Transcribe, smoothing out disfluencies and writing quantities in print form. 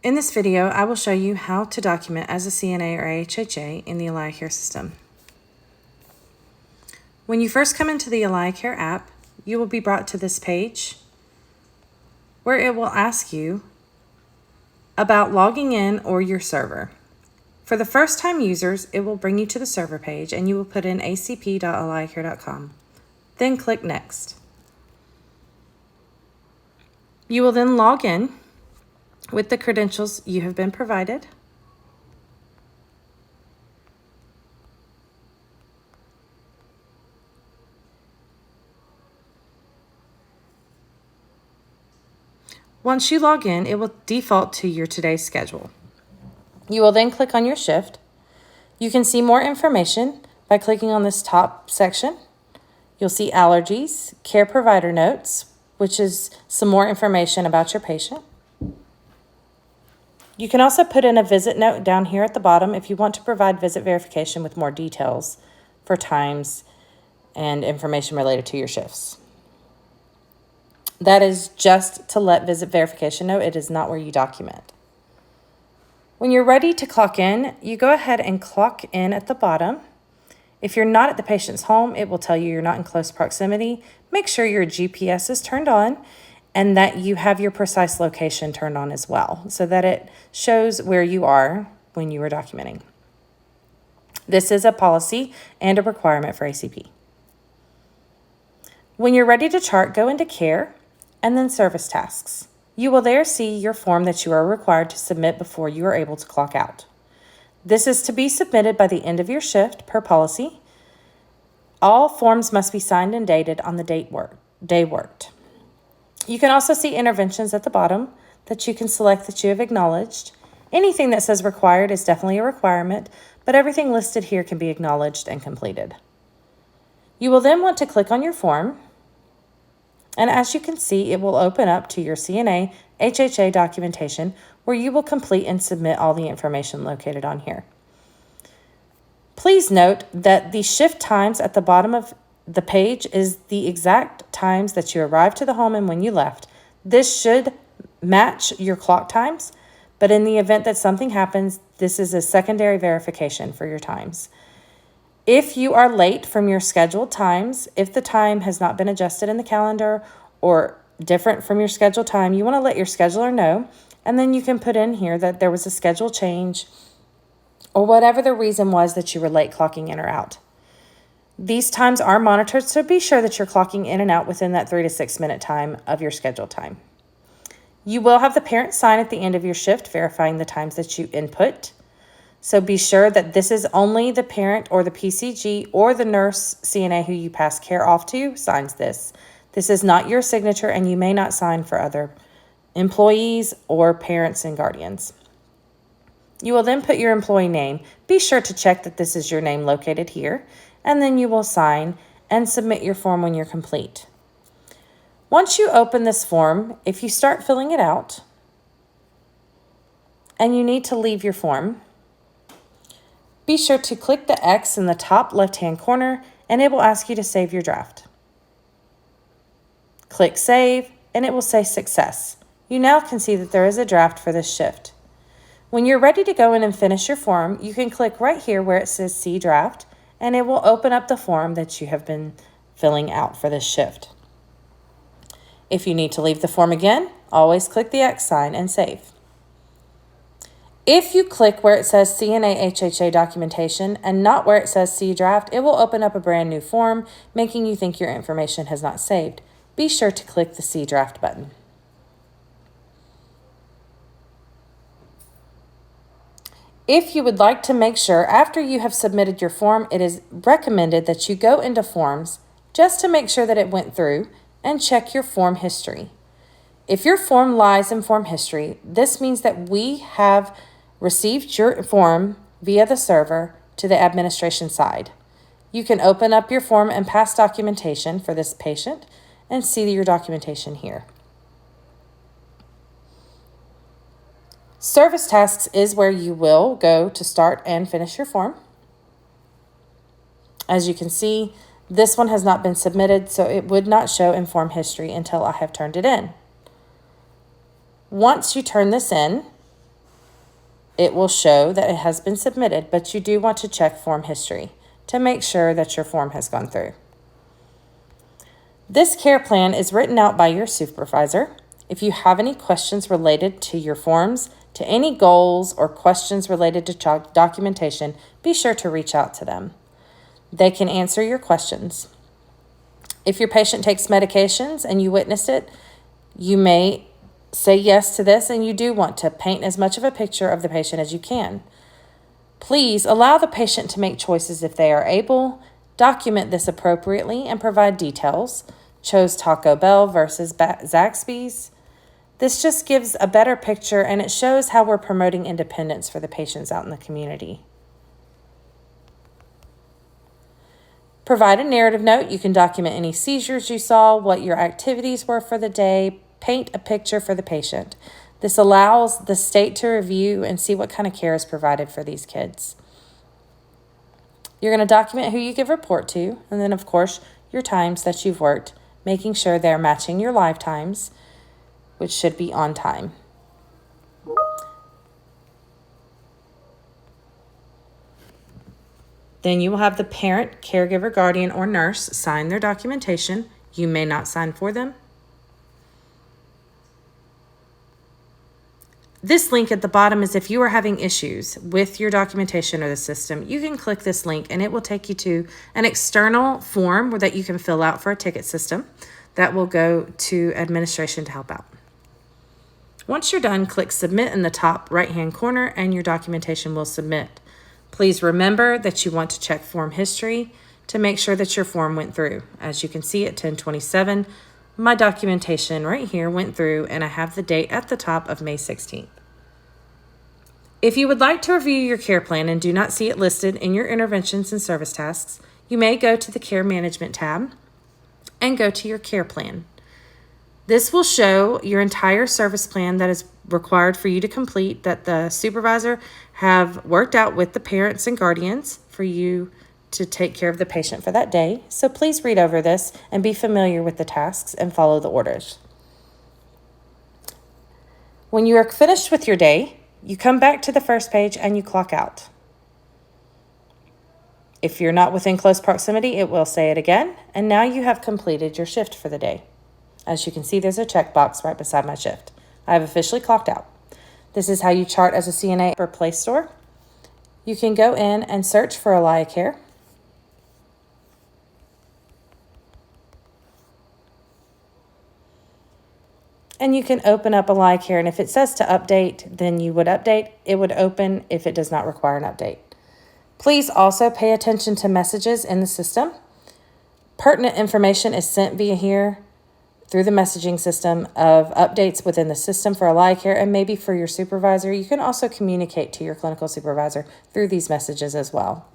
In this video, I will show you how to document as a CNA or AHHA in the AlayaCare system. When you first come into the AlayaCare app, you will be brought to this page where it will ask you about logging in or your server. For the first-time users, it will bring you to the server page and you will put in acp.alayacare.com. Then click Next. You will then log in with the credentials you have been provided. Once you log in, it will default to your today's schedule. You will then click on your shift. You can see more information by clicking on this top section. You'll see allergies, care provider notes, which is some more information about your patient. You can also put in a visit note down here at the bottom if you want to provide visit verification with more details for times and information related to your shifts. That is just to let visit verification know. It is not where you document. When you're ready to clock in, you go ahead and clock in at the bottom. If you're not at the patient's home, it will tell you you're not in close proximity. Make sure your GPS is turned on and that you have your precise location turned on as well, so that it shows where you are when you are documenting. This is a policy and a requirement for ACP. When you're ready to chart, go into Care and then Service Tasks. You will there see your form that you are required to submit before you are able to clock out. This is to be submitted by the end of your shift per policy. All forms must be signed and dated on the day worked. You can also see interventions at the bottom that you can select that you have acknowledged. Anything that says required is definitely a requirement, but everything listed here can be acknowledged and completed. You will then want to click on your form, and as you can see, it will open up to your CNA HHA documentation where you will complete and submit all the information located on here. Please note that the shift times at the bottom of the page is the exact times that you arrived to the home and when you left. This should match your clock times, but in the event that something happens, this is a secondary verification for your times. If you are late from your scheduled times, if the time has not been adjusted in the calendar or different from your scheduled time, you want to let your scheduler know, and then you can put in here that there was a schedule change or whatever the reason was that you were late clocking in or out. These times are monitored, so be sure that you're clocking in and out within that 3 to 6 minute time of your scheduled time. You will have the parent sign at the end of your shift verifying the times that you input. So be sure that this is only the parent or the PCG or the nurse CNA who you pass care off to signs this. This is not your signature, and you may not sign for other employees or parents and guardians. You will then put your employee name. Be sure to check that this is your name located here, and then you will sign and submit your form when you're complete. Once you open this form, if you start filling it out and you need to leave your form, be sure to click the X in the top left-hand corner and it will ask you to save your draft. Click Save and it will say Success. You now can see that there is a draft for this shift. When you're ready to go in and finish your form, you can click right here where it says See Draft and it will open up the form that you have been filling out for this shift. If you need to leave the form again, always click the X sign and save. If you click where it says CNA HHA Documentation and not where it says See Draft, it will open up a brand new form, making you think your information has not saved. Be sure to click the See Draft button. If you would like to make sure after you have submitted your form, it is recommended that you go into Forms just to make sure that it went through and check your form history. If your form lies in form history, this means that we have received your form via the server to the administration side. You can open up your form and pass documentation for this patient and see your documentation here. Service Tasks is where you will go to start and finish your form. As you can see, this one has not been submitted, so it would not show in form history until I have turned it in. Once you turn this in, it will show that it has been submitted, but you do want to check form history to make sure that your form has gone through. This care plan is written out by your supervisor. If you have any questions related to your forms, to any goals or questions related to documentation, be sure to reach out to them. They can answer your questions. If your patient takes medications and you witness it, you may say yes to this, and you do want to paint as much of a picture of the patient as you can. Please allow the patient to make choices if they are able. Document this appropriately and provide details. Chose Taco Bell versus Zaxby's. This just gives a better picture, and it shows how we're promoting independence for the patients out in the community. Provide a narrative note. You can document any seizures you saw, what your activities were for the day, paint a picture for the patient. This allows the state to review and see what kind of care is provided for these kids. You're going to document who you give report to, and then, of course, your times that you've worked, making sure they're matching your live times, which should be on time. Then you will have the parent, caregiver, guardian, or nurse sign their documentation. You may not sign for them. This link at the bottom is if you are having issues with your documentation or the system, you can click this link and it will take you to an external form that you can fill out for a ticket system that will go to administration to help out. Once you're done, click submit in the top right-hand corner and your documentation will submit. Please remember that you want to check form history to make sure that your form went through. As you can see at 10/27, my documentation right here went through, and I have the date at the top of May 16th. If you would like to review your care plan and do not see it listed in your interventions and service tasks, you may go to the Care Management tab and go to your care plan. This will show your entire service plan that is required for you to complete, that the supervisor have worked out with the parents and guardians for you to take care of the patient for that day. So please read over this and be familiar with the tasks and follow the orders. When you are finished with your day, you come back to the first page and you clock out. If you're not within close proximity, it will say it again, and now you have completed your shift for the day. As you can see, there's a checkbox right beside my shift. I have officially clocked out. This is how you chart as a CNA or Play Store. You can go in and search for AlayaCare. And you can open up AlayaCare, and if it says to update, then you would update. It would open if it does not require an update. Please also pay attention to messages in the system. Pertinent information is sent via here through the messaging system of updates within the system for AlayaCare and maybe for your supervisor. You can also communicate to your clinical supervisor through these messages as well.